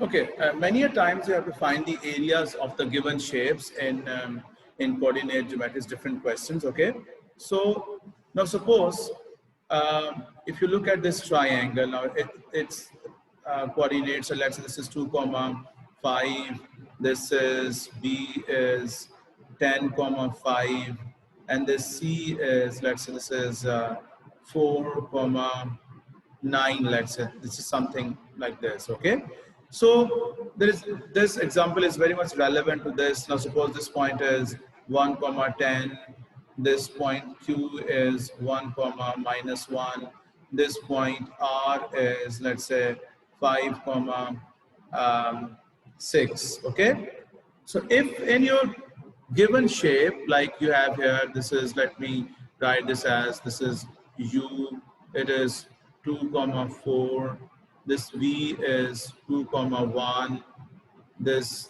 Okay, many a times you have to find the areas of the given shapes in coordinate geometries, different questions, okay? So now suppose if you look at this triangle, now its coordinates, so let's say this is 2 comma 5, this is B is 10 comma 5, and this C is, let's say this is 4 comma 9, let's say this is something like this, okay? So there is, this example is very much relevant to this. Now suppose this point is 1 comma 10, this point Q is 1 comma minus 1, this point R is, let's say, 5 comma 6, okay? So if in your given shape, like you have here, this is, let me write this as, this is U, it is 2 comma 4, this V is 2 comma 1, this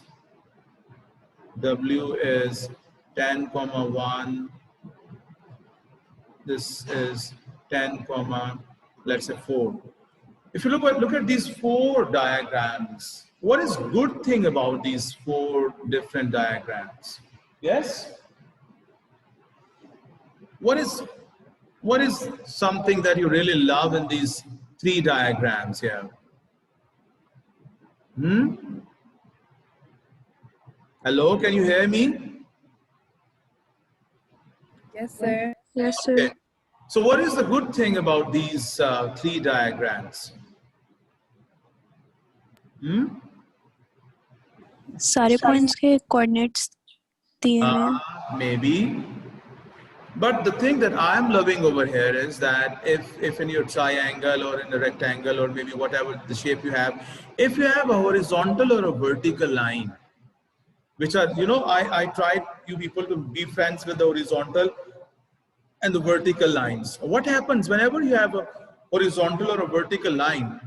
W is 10 comma 1, this is 10 comma, let's say 4. If you look at these 4 diagrams, what is good thing about these 4 different diagrams? Yes? What is something that you really love in these 3 diagrams here? Hello, can you hear me? Yes, sir. Yes, sir. Okay. So what is the good thing about these 3 diagrams? सारे points के coordinates दिए हैं. Maybe. But the thing that I'm loving over here is that if in your triangle or in a rectangle or maybe whatever the shape you have, if you have a horizontal or a vertical line, which are, you know, I tried you people to be friends with the horizontal and the vertical lines. What happens whenever you have a horizontal or a vertical line?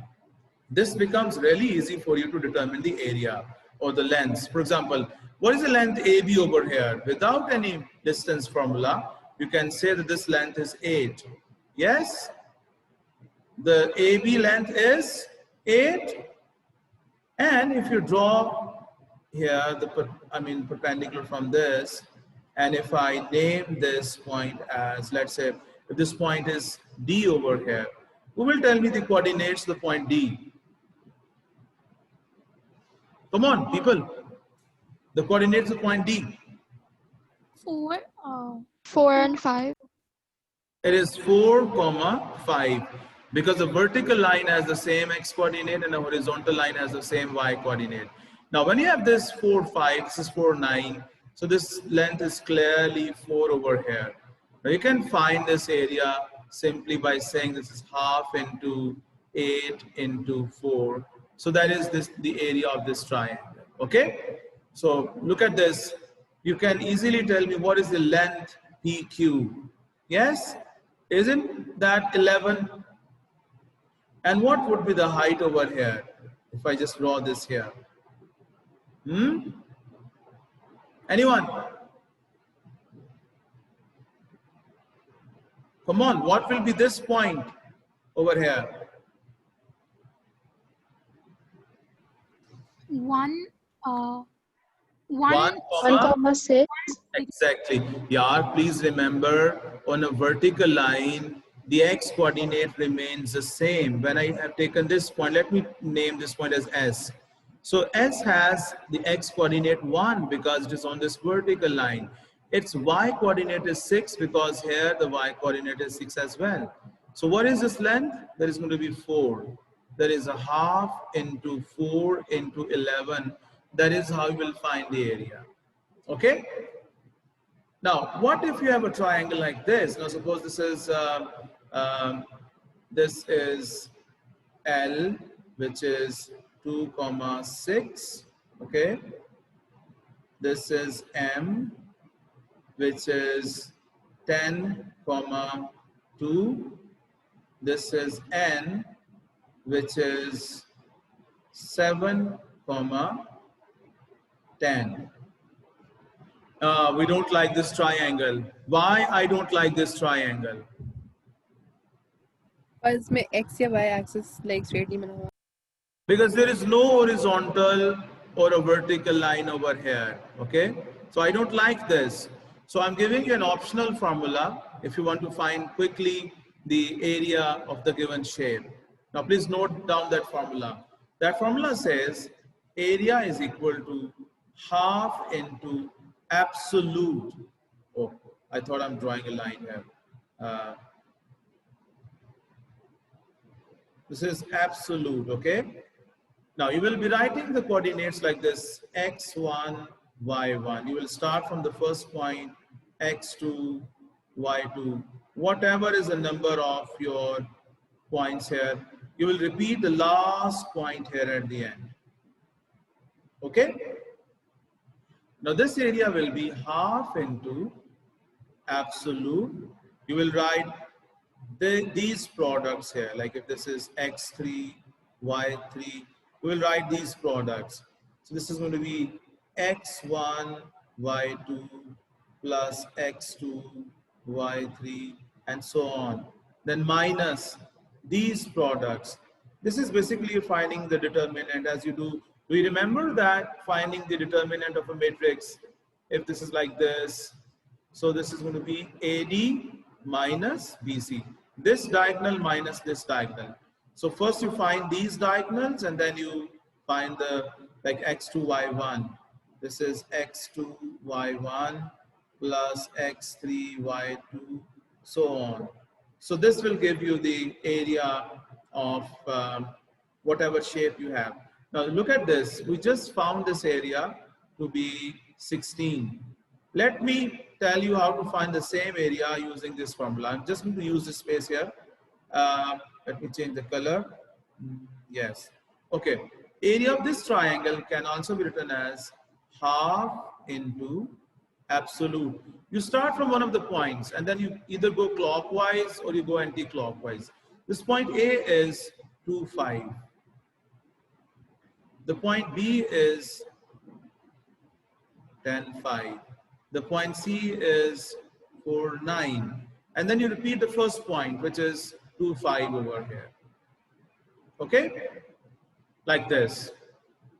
This becomes really easy for you to determine the area or the length. For example, what is the length AB over here? Without any distance formula, you can say that this length is 8. Yes? The AB length is 8. And if you draw here, perpendicular from this, and if I name this point as, let's say, if this point is D over here, who will tell me the coordinates of the point D? Come on, people. The coordinates of point D. 4 and 5. It is 4 comma 5 because the vertical line has the same x coordinate and the horizontal line has the same y coordinate. Now when you have this 4 5, this is 4 9, so this length is clearly 4 over here. Now you can find this area simply by saying this is half into 8 into 4. So that is the area of this triangle. Okay, so look at this. You can easily tell me what is the length PQ. Yes, isn't that 11? And what would be the height over here if I just draw this here? Anyone? Come on, what will be this point over here? 1,6. Exactly. Yeah, please remember on a vertical line, the x coordinate remains the same. When I have taken this point, let me name this point as S. So S has the x coordinate 1 because it is on this vertical line. Its y coordinate is 6 because here the y coordinate is 6 as well. So what is this length? That is going to be 4. That is a half into 4 into 11. That is how you will find the area. Okay? Now, what if you have a triangle like this? Now, suppose this is L, which is 2 comma 6. Okay. This is M, which is 10 comma 2. This is N, which is 7 comma 10. We don't like this triangle. Why I don't like this triangle? और इसमें x या y axis like straight नहीं बना हुआ. because there is no horizontal or a vertical line over here, okay? So I don't like this. So I'm giving you an optional formula if you want to find quickly the area of the given shape. Now please note down that formula. That formula says area is equal to half into absolute. Oh, I thought I'm drawing a line here. This is absolute, okay? Now you will be writing the coordinates like this, x1, y1. You will start from the first point, x2, y2. Whatever is the number of your points here, you will repeat the last point here at the end. Okay? Now this area will be half into absolute. You will write these products here, like if this is x3, y3, we will write these products. So this is going to be x1, y2 plus x2, y3 and so on. Then minus these products. This is basically finding the determinant as you do. We remember that finding the determinant of a matrix, if this is like this, so this is going to be AD minus BC. This diagonal minus this diagonal. So first you find these diagonals and then you find the like x2, y1. This is x2, y1 plus x3, y2, so on. So this will give you the area of whatever shape you have. Now look at this. We just found this area to be 16. Let me tell you how to find the same area using this formula. I'm just going to use this space here. Let me change the color. Yes. Okay. Area of this triangle can also be written as half into absolute. You start from one of the points and then you either go clockwise or you go anti-clockwise. This point A is 2, 5. The point B is 10, 5. The point C is 4, 9. And then you repeat the first point, which is 2, 5 over here. Okay? Like this.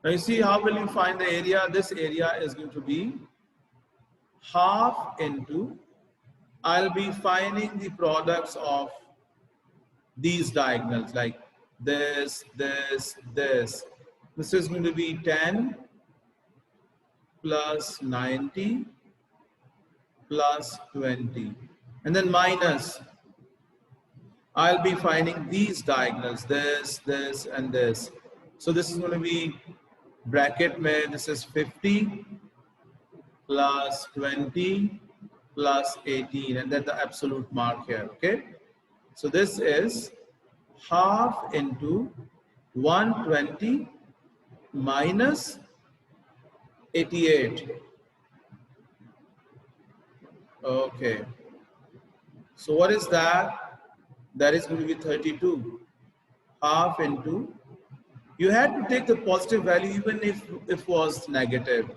Now you see how will you find the area? This area is going to be half into, I'll be finding the products of these diagonals like this, this, this. This is going to be 10 plus 90 plus 20. And then minus, I'll be finding these diagonals, this, this, and this. So this is going to be bracket mein, this is 50 plus 20 plus 18, and then the absolute mark here, okay? So this is half into 120 minus 88. Okay. So what is that? That is going to be 32. Half into, you had to take the positive value even if it was negative.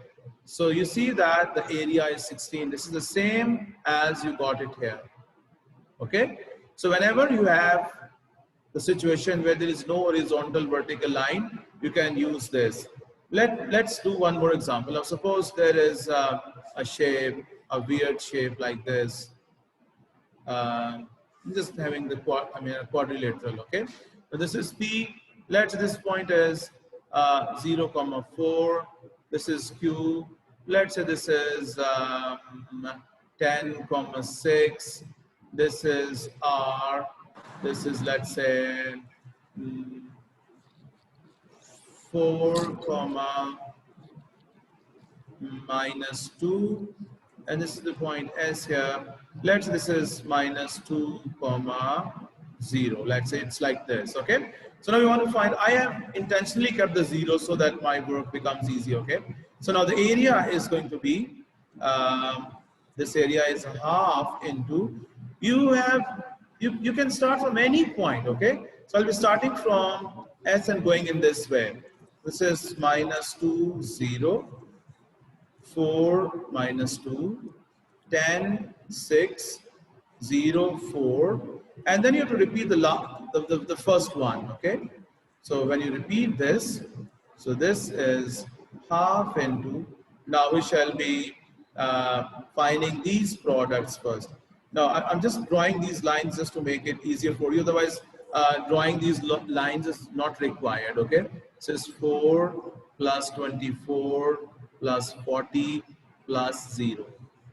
So you see that the area is 16. This is the same as you got it here. Okay. So whenever you have the situation where there is no horizontal vertical line, you can use this. Let's do one more example. Now suppose there is a shape, a weird shape like this. Just having the a quadrilateral, okay? So this is P. Let's this point is 0, 4. This is Q. Let's say this is 10, 6. This is R. This is, let's say, 4, minus 2. And this is the point S here. Let's say this is minus 2, 0. Let's say it's like this, okay? So now we want to find, I have intentionally kept the 0 so that my work becomes easy, okay? So now the area is going to be, this area is half into, you can start from any point, okay? So I'll be starting from S and going in this way. This is minus 2, 0, 4, minus 2, 10, 6, 0, 4, and then you have to repeat the first one, okay? So when you repeat this, so this is half into, now we shall be finding these products first. Now I'm just drawing these lines just to make it easier for you. Otherwise, drawing these lines is not required, okay? So it's 4 plus 24 plus 40 plus 0.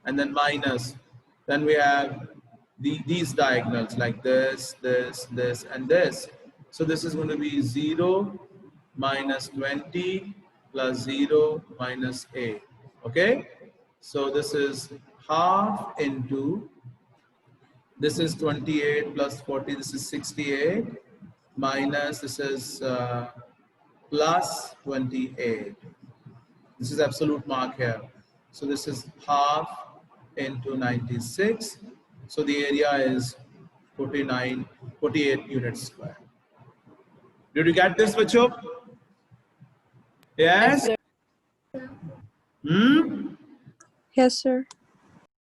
And then minus. Then we have these diagonals like this, this, and this. So this is going to be 0 minus 20 plus 0 minus a. Okay? So this is half into, this is 28 plus 40, this is 68, minus this is plus 28. This is absolute mark here. So this is half into 96. So the area is 48 units square. Did you get this, Bacho? Yes? Yes, sir.